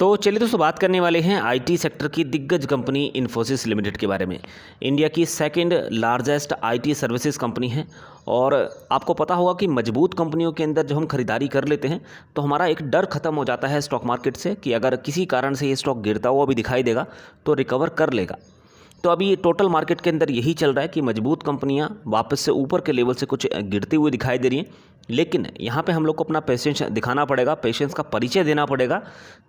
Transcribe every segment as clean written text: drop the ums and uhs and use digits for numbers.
तो चलिए दोस्तों बात करने वाले हैं आईटी सेक्टर की दिग्गज कंपनी इन्फोसिस लिमिटेड के बारे में। इंडिया की second largest IT services company है और आपको पता होगा कि मजबूत कंपनियों के अंदर जब हम खरीदारी कर लेते हैं तो हमारा एक डर खत्म हो जाता है स्टॉक मार्केट से कि अगर किसी कारण से ये स्टॉक गिरता हुआ भी दिखाई देगा तो रिकवर कर लेगा। तो अभी टोटल मार्केट के अंदर यही चल रहा है कि मजबूत कंपनियां वापस से ऊपर के लेवल से कुछ गिरती हुई दिखाई दे रही हैं, लेकिन यहाँ पे हम लोग को अपना पेशेंस दिखाना पड़ेगा, पेशेंस का परिचय देना पड़ेगा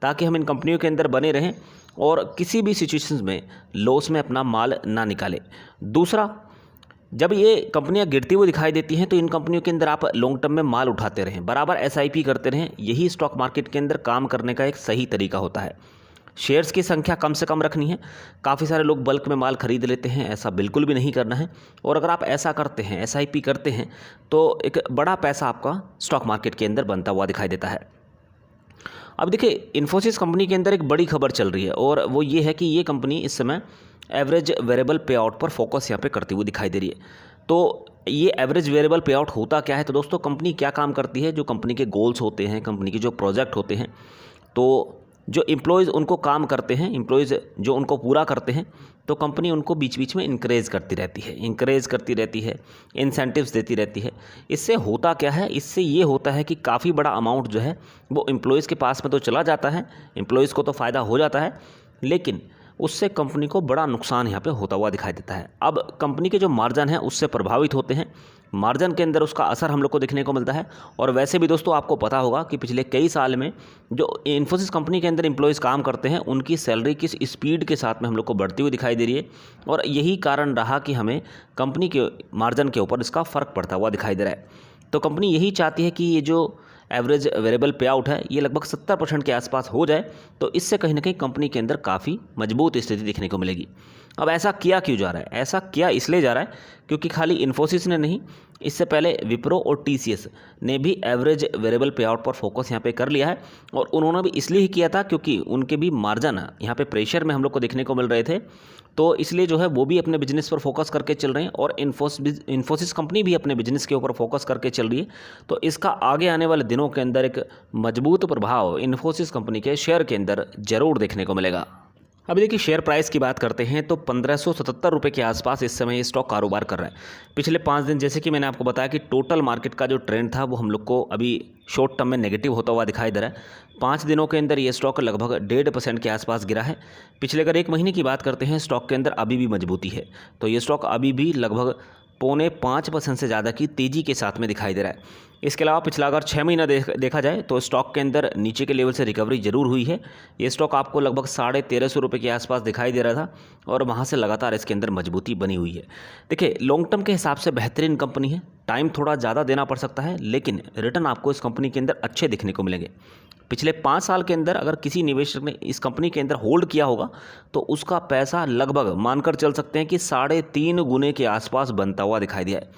ताकि हम इन कंपनियों के अंदर बने रहें और किसी भी सिचुएशंस में लॉस में अपना माल ना निकालें। दूसरा, जब ये कंपनियां गिरती हुई दिखाई देती हैं तो इन कंपनियों के अंदर आप लॉन्ग टर्म में माल उठाते रहें, बराबर एसआईपी करते रहें। यही स्टॉक मार्केट के अंदर काम करने का एक सही तरीका होता है। शेयर्स की संख्या कम से कम रखनी है। काफ़ी सारे लोग बल्क में माल खरीद लेते हैं, ऐसा बिल्कुल भी नहीं करना है। और अगर आप ऐसा करते हैं, एसआईपी करते हैं, तो एक बड़ा पैसा आपका स्टॉक मार्केट के अंदर बनता हुआ दिखाई देता है। अब देखिए, इन्फोसिस कंपनी के अंदर एक बड़ी खबर चल रही है और वो ये है कि ये कंपनी इस समय एवरेज वेरिएबल पे आउट पर फोकस यहाँ पे करती हुई दिखाई दे रही है। तो ये एवरेज वेरिएबल पे आउट होता क्या है? तो दोस्तों, कंपनी क्या काम करती है, जो कंपनी के गोल्स होते हैं, कंपनी के जो प्रोजेक्ट होते हैं, तो जो एम्प्लॉयज़ उनको काम करते हैं, एम्प्लॉयज़ जो उनको पूरा करते हैं, तो कंपनी उनको बीच बीच में इंकरेज करती रहती है, इंसेंटिव्स देती रहती है। इससे होता क्या है? इससे ये होता है कि काफ़ी बड़ा अमाउंट जो है वो एम्प्लॉयज़ के पास में तो चला जाता है, एम्प्लॉयज़ को तो फ़ायदा हो जाता है, लेकिन उससे कंपनी को बड़ा नुकसान यहाँ पे होता हुआ दिखाई देता है। अब कंपनी के जो मार्जिन हैं उससे प्रभावित होते हैं, मार्जिन के अंदर उसका असर हम लोग को देखने को मिलता है। और वैसे भी दोस्तों, आपको पता होगा कि पिछले कई साल में जो इन्फोसिस कंपनी के अंदर एम्प्लॉयज़ काम करते हैं उनकी सैलरी किस स्पीड के साथ में हम लोग को बढ़ती हुई दिखाई दे रही है और यही कारण रहा कि हमें कंपनी के मार्जिन के ऊपर इसका फ़र्क पड़ता हुआ दिखाई दे रहा है। तो कंपनी यही चाहती है कि ये जो एवरेज वेरिएबल पे आउट है ये लगभग 70% के आसपास हो जाए, तो इससे कहीं ना कहीं कंपनी के अंदर काफ़ी मजबूत स्थिति देखने को मिलेगी। अब ऐसा किया क्यों जा रहा है? ऐसा किया इसलिए जा रहा है क्योंकि खाली इन्फोसिस ने नहीं, इससे पहले विप्रो और टीसीएस ने भी एवरेज वेरिएबल पे आउट पर फोकस यहाँ पे कर लिया है और उन्होंने भी इसलिए ही किया था क्योंकि उनके भी मार्जिन यहाँ पे प्रेशर में हम लोग को देखने को मिल रहे थे। तो इसलिए जो है वो भी अपने बिजनेस पर फोकस करके चल रहे हैं और इन्फोसिस कंपनी भी अपने बिजनेस के ऊपर फोकस करके चल रही है। तो इसका आगे आने वाले दिनों के अंदर एक मजबूत प्रभाव इन्फोसिस कंपनी के शेयर के अंदर जरूर देखने को मिलेगा। अभी देखिए, शेयर प्राइस की बात करते हैं तो 1577 रुपये के आसपास इस समय ये स्टॉक कारोबार कर रहा है। पिछले 5 दिन, जैसे कि मैंने आपको बताया कि टोटल मार्केट का जो ट्रेंड था वो हम लोग को अभी शॉर्ट टर्म में नेगेटिव होता हुआ दिखाई दे रहा है। 5 दिनों के अंदर ये स्टॉक लगभग 1.5% के आसपास गिरा है। पिछले अगर 1 महीने की बात करते हैं, स्टॉक के अंदर अभी भी मजबूती है, तो ये स्टॉक अभी भी लगभग 4.25% से ज़्यादा की तेज़ी के साथ में दिखाई दे रहा है। इसके अलावा पिछला अगर 6 महीना देखा जाए तो स्टॉक के अंदर नीचे के लेवल से रिकवरी जरूर हुई है। ये स्टॉक आपको लगभग 1350 रुपये के आसपास दिखाई दे रहा था और वहाँ से लगातार इसके अंदर मजबूती बनी हुई है। देखिए, लॉन्ग टर्म के हिसाब से बेहतरीन कंपनी है। टाइम थोड़ा ज़्यादा देना पड़ सकता है, लेकिन रिटर्न आपको इस कंपनी के अंदर अच्छे दिखने को मिलेंगे। पिछले 5 साल के अंदर अगर किसी निवेशक ने इस कंपनी के अंदर होल्ड किया होगा तो उसका पैसा लगभग मानकर चल सकते हैं कि 3.5 गुने के आसपास बनता हुआ दिखाई दिया है।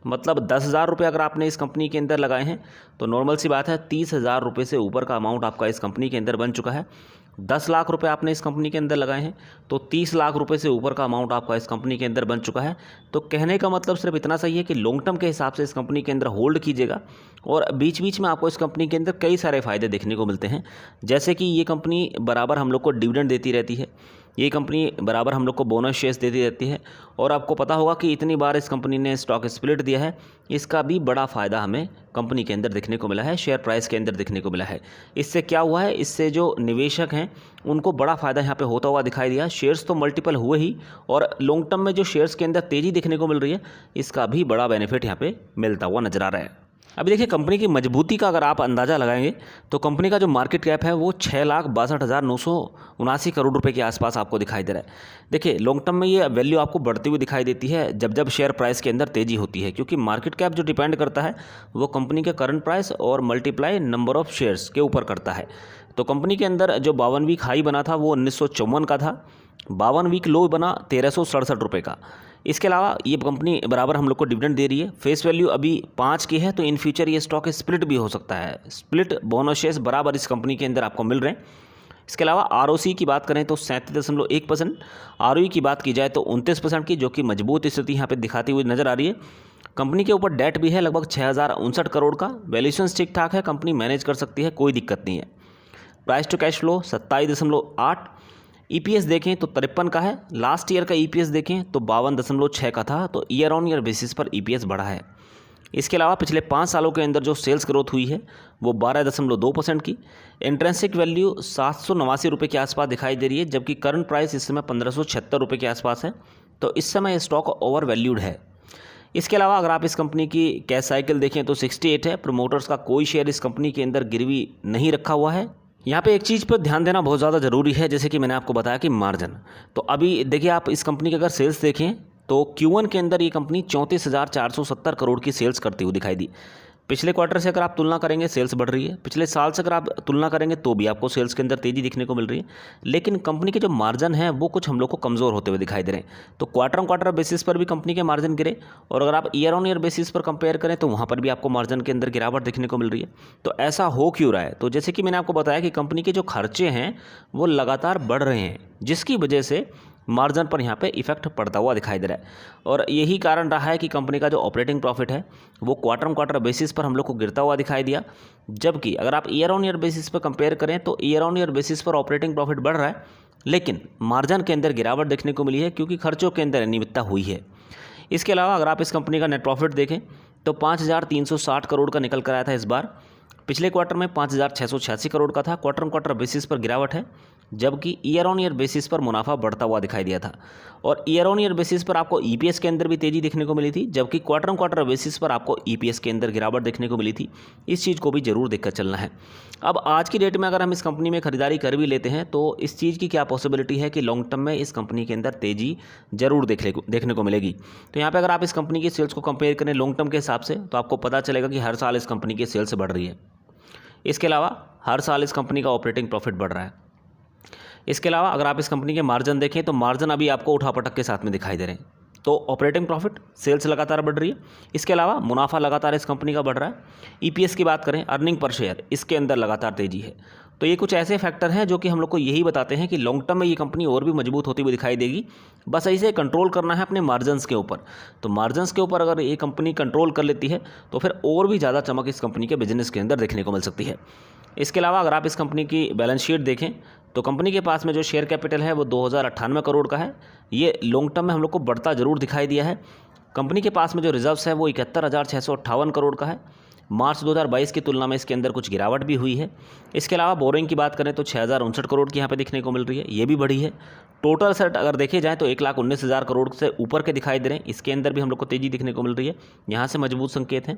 मतलब 10,000 रुपये अगर आपने इस कंपनी के अंदर लगाए हैं तो नॉर्मल सी बात है 30,000 रुपये से ऊपर का अमाउंट आपका इस कंपनी के अंदर बन चुका है। 10 लाख रुपए आपने इस कंपनी के अंदर लगाए हैं तो 30 लाख रुपए से ऊपर का अमाउंट आपका इस कंपनी के अंदर बन चुका है। तो कहने का मतलब सिर्फ इतना सही है कि लॉन्ग टर्म के हिसाब से इस कंपनी के अंदर होल्ड कीजिएगा और बीच बीच में आपको इस कंपनी के अंदर कई सारे फ़ायदे देखने को मिलते हैं। जैसे कि ये कंपनी बराबर हम लोग को डिविडेंड देती रहती है, ये कंपनी बराबर हम लोग को बोनस शेयर्स देती रहती है और आपको पता होगा कि इतनी बार इस कंपनी ने स्टॉक स्प्लिट दिया है, इसका भी बड़ा फ़ायदा हमें कंपनी के अंदर देखने को मिला है, शेयर प्राइस के अंदर देखने को मिला है। इससे क्या हुआ है? इससे जो निवेशक हैं उनको बड़ा फ़ायदा यहाँ पे होता हुआ दिखाई दिया। शेयर्स तो मल्टीपल हुए ही और लॉन्ग टर्म में जो शेयर्स के अंदर तेज़ी देखने को मिल रही है, इसका भी बड़ा बेनिफिट यहाँ पे मिलता हुआ नजर आ रहा है। अभी देखिए, कंपनी की मजबूती का अगर आप अंदाज़ा लगाएंगे तो कंपनी का जो मार्केट कैप है वो 6,62,979 करोड़ रुपए के आसपास आपको दिखाई दे रहा है। देखिए, लॉन्ग टर्म में ये वैल्यू आपको बढ़ती हुई दिखाई देती है जब जब शेयर प्राइस के अंदर तेज़ी होती है, क्योंकि मार्केट कैप जो डिपेंड करता है वो कंपनी के करंट प्राइस और मल्टीप्लाई नंबर ऑफ शेयर्स के ऊपर करता है। तो कंपनी के अंदर जो 52 वीक हाई बना था वो 1954 का था, 52 वीक लो बना 1367 रुपये का। इसके अलावा ये कंपनी बराबर हम लोग को डिविडेंड दे रही है। फेस वैल्यू अभी 5 की है, तो इन फ्यूचर ये स्टॉक स्प्लिट भी हो सकता है। स्प्लिट बोनस शेयर्स बराबर इस कंपनी के अंदर आपको मिल रहे हैं। इसके अलावा आरओसी की बात करें तो 37.1%, आरओई की बात की जाए तो 29% की, जो कि मजबूत स्थिति यहाँ पे दिखाती हुई नजर आ रही है। कंपनी के ऊपर डेट भी है लगभग 6,059 करोड़ का। वैल्यूएशन ठीक ठाक है, कंपनी मैनेज कर सकती है, कोई दिक्कत नहीं है। Price to cash flow 27.8, EPS देखें तो 53 का है, लास्ट ईयर का ईपीएस देखें तो 52.6 का था, तो ईयर ऑन ईयर बेसिस पर ईपीएस बढ़ा है। इसके अलावा पिछले 5 सालों के अंदर जो सेल्स ग्रोथ हुई है वो 12.2% की, इंट्रेंसिक वैल्यू 789 रुपये के आसपास दिखाई दे रही है, जबकि करंट प्राइस इस समय 1576 रुपये के आसपास है, तो इस समय ये स्टॉक ओवर वैल्यूड है। इसके अलावा अगर आप इस कंपनी की कैश साइकिल देखें तो 68 है, प्रोमोटर्स का कोई शेयर इस कंपनी के अंदर गिरवी नहीं रखा हुआ है। यहाँ पे एक चीज़ पर ध्यान देना बहुत ज़्यादा ज़रूरी है, जैसे कि मैंने आपको बताया कि मार्जिन। तो अभी देखिए आप इस कंपनी के अगर सेल्स देखें तो Q1 के अंदर ये कंपनी 34,470 करोड़ की सेल्स करती हुई दिखाई दी। पिछले क्वार्टर से अगर आप तुलना करेंगे सेल्स बढ़ रही है, पिछले साल से अगर आप तुलना करेंगे तो भी आपको सेल्स के अंदर तेज़ी दिखने को मिल रही है, लेकिन कंपनी के जो मार्जिन है वो कुछ हम लोग को कमज़ोर होते हुए दिखाई दे रहे हैं। तो क्वार्टर ऑन क्वार्टर बेसिस पर भी कंपनी के मार्जिन गिरे, और अगर आप ईयर ऑन ईयर बेसिस पर कंपेयर करें तो वहाँ पर भी आपको मार्जिन के अंदर गिरावट देखने को मिल रही है। तो ऐसा हो क्यों रहा है? तो जैसे कि मैंने आपको बताया कि कंपनी के जो खर्चे हैं वो लगातार बढ़ रहे हैं, जिसकी वजह से मार्जिन पर यहाँ पे इफेक्ट पड़ता हुआ दिखाई दे रहा है। और यही कारण रहा है कि कंपनी का जो ऑपरेटिंग प्रॉफिट है वो क्वार्टर ऑन क्वार्टर बेसिस पर हम लोग को गिरता हुआ दिखाई दिया, जबकि अगर आप ईयर ऑन ईयर बेसिस पर कंपेयर करें तो ईयर ऑन ईयर बेसिस पर ऑपरेटिंग प्रॉफिट बढ़ रहा है, लेकिन मार्जिन के अंदर गिरावट देखने को मिली है क्योंकि खर्चों के अंदर अनियमितता हुई है। इसके अलावा अगर आप इस कंपनी का नेट प्रॉफिट देखें तो 5,360 करोड़ का निकल कर आया था इस बार, पिछले क्वार्टर में 5,686 करोड़ का था। क्वार्टर ऑन क्वार्टर बेसिस पर गिरावट है, जबकि ईयर ऑन ईयर बेसिस पर मुनाफा बढ़ता हुआ दिखाई दिया था। और ईयर ऑन ईयर बेसिस पर आपको ईपीएस के अंदर भी तेज़ी देखने को मिली थी, जबकि क्वार्टर ऑन क्वार्टर बेसिस पर आपको ईपीएस के अंदर गिरावट देखने को मिली थी। इस चीज़ को भी जरूर देखकर चलना है। अब आज की डेट में अगर हम इस कंपनी में खरीदारी कर भी लेते हैं तो इस चीज़ की क्या पॉसिबिलिटी है कि लॉन्ग टर्म में इस कंपनी के अंदर तेज़ी जरूर देखने को मिलेगी। तो यहाँ पर अगर आप इस कंपनी की सेल्स को कंपेयर करें लॉन्ग टर्म के हिसाब से तो आपको पता चलेगा कि हर साल इस कंपनी की सेल्स बढ़ रही है। इसके अलावा हर साल इस कंपनी का ऑपरेटिंग प्रॉफिट बढ़ रहा है। इसके अलावा अगर आप इस कंपनी के मार्जिन देखें तो मार्जिन अभी आपको उठापटक के साथ में दिखाई दे रहे हैं। तो ऑपरेटिंग प्रॉफिट, सेल्स लगातार बढ़ रही है, इसके अलावा मुनाफा लगातार इस कंपनी का बढ़ रहा है। ईपीएस की बात करें, अर्निंग पर शेयर, इसके अंदर लगातार तेजी है। तो ये कुछ ऐसे फैक्टर हैं जो कि हम लोग को यही बताते हैं कि लॉन्ग टर्म में ये कंपनी और भी मजबूत होती हुई दिखाई देगी। बस ऐसे कंट्रोल करना है अपने मार्जिन्स के ऊपर। तो मार्जिन्स के ऊपर अगर ये कंपनी कंट्रोल कर लेती है तो फिर और भी ज़्यादा चमक इस कंपनी के बिजनेस के अंदर देखने को मिल सकती है। इसके अलावा अगर आप इस कंपनी की बैलेंस शीट देखें तो कंपनी के पास में जो शेयर कैपिटल है वो 2,098 करोड़ का है। ये लॉन्ग टर्म में हम लोग को बढ़ता जरूर दिखाई दिया है। कंपनी के पास में जो रिजर्व्स है वो 71,658 करोड़ का है। मार्च 2022 की तुलना में इसके अंदर कुछ गिरावट भी हुई है। इसके अलावा बोरिंग की बात करें तो 6,059 करोड़ की यहाँ पे दिखने को मिल रही है, ये भी बढ़ी है। टोटल सेट अगर देखे जाए तो 1,19,000 करोड़ से ऊपर के दिखाई दे रहे हैं, इसके अंदर भी हम लोग को तेज़ी दिखने को मिल रही है। यहाँ से मजबूत संकेत हैं।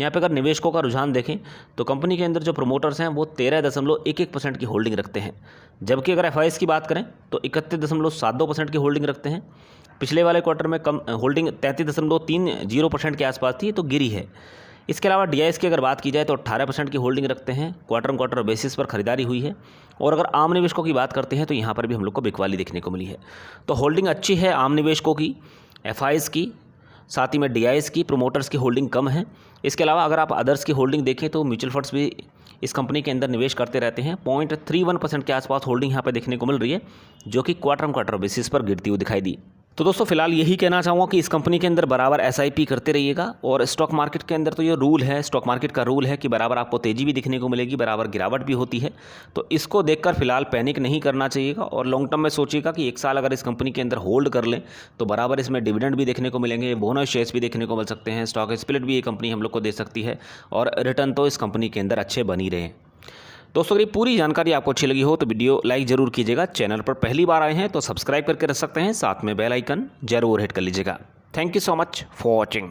यहाँ पे अगर निवेशकों का रुझान देखें तो कंपनी के अंदर जो प्रोमोटर्स हैं वो 13.11% की होल्डिंग रखते हैं, जबकि अगर एफआईएस की बात करें तो 31.72% की होल्डिंग रखते हैं। पिछले वाले क्वार्टर में कम होल्डिंग 33.30% के आसपास थी, तो गिरी है। इसके अलावा डीआईएस की अगर बात की जाए तो 18% की होल्डिंग रखते हैं, क्वार्टर ऑन क्वार्टर बेसिस पर खरीदारी हुई है। और अगर आम निवेशकों की बात करते हैं तो यहाँ पर भी हम लोग को बिकवाली देखने को मिली है। तो होल्डिंग अच्छी है आम निवेशकों की, एफआईएस की, साथ ही में डीआईएस की, प्रोमोटर्स की होल्डिंग कम है। इसके अलावा अगर आप अदर्स की होल्डिंग देखें तो म्यूचुअल फंड्स भी इस कंपनी के अंदर निवेश करते रहते हैं। 0.31% के आसपास होल्डिंग यहाँ पर देखने को मिल रही है, जो कि क्वार्टर ऑन क्वार्टर बेसिस पर गिरती हुई दिखाई दी। तो दोस्तों फिलहाल यही कहना चाहूँगा कि इस कंपनी के अंदर बराबर एसआईपी करते रहिएगा। और स्टॉक मार्केट के अंदर तो ये रूल है, स्टॉक मार्केट का रूल है कि बराबर आपको तेज़ी भी दिखने को मिलेगी, बराबर गिरावट भी होती है। तो इसको देखकर फिलहाल पैनिक नहीं करना चाहिएगा और लॉन्ग टर्म में सोचिएगा कि एक साल अगर इस कंपनी के अंदर होल्ड कर लें तो बराबर इसमें डिविडेंड भी देखने को मिलेंगे, बोनस शेयर्स भी देखने को मिल सकते हैं, स्टॉक स्प्लिट भी ये कंपनी हम लोग को दे सकती है और रिटर्न तो इस कंपनी के अंदर अच्छे बन ही रहे हैं। दोस्तों अगर ये पूरी जानकारी आपको अच्छी लगी हो तो वीडियो लाइक जरूर कीजिएगा। चैनल पर पहली बार आए हैं तो सब्सक्राइब करके रख सकते हैं, साथ में बेल आइकन जरूर हिट कर लीजिएगा। Thank you so much for watching.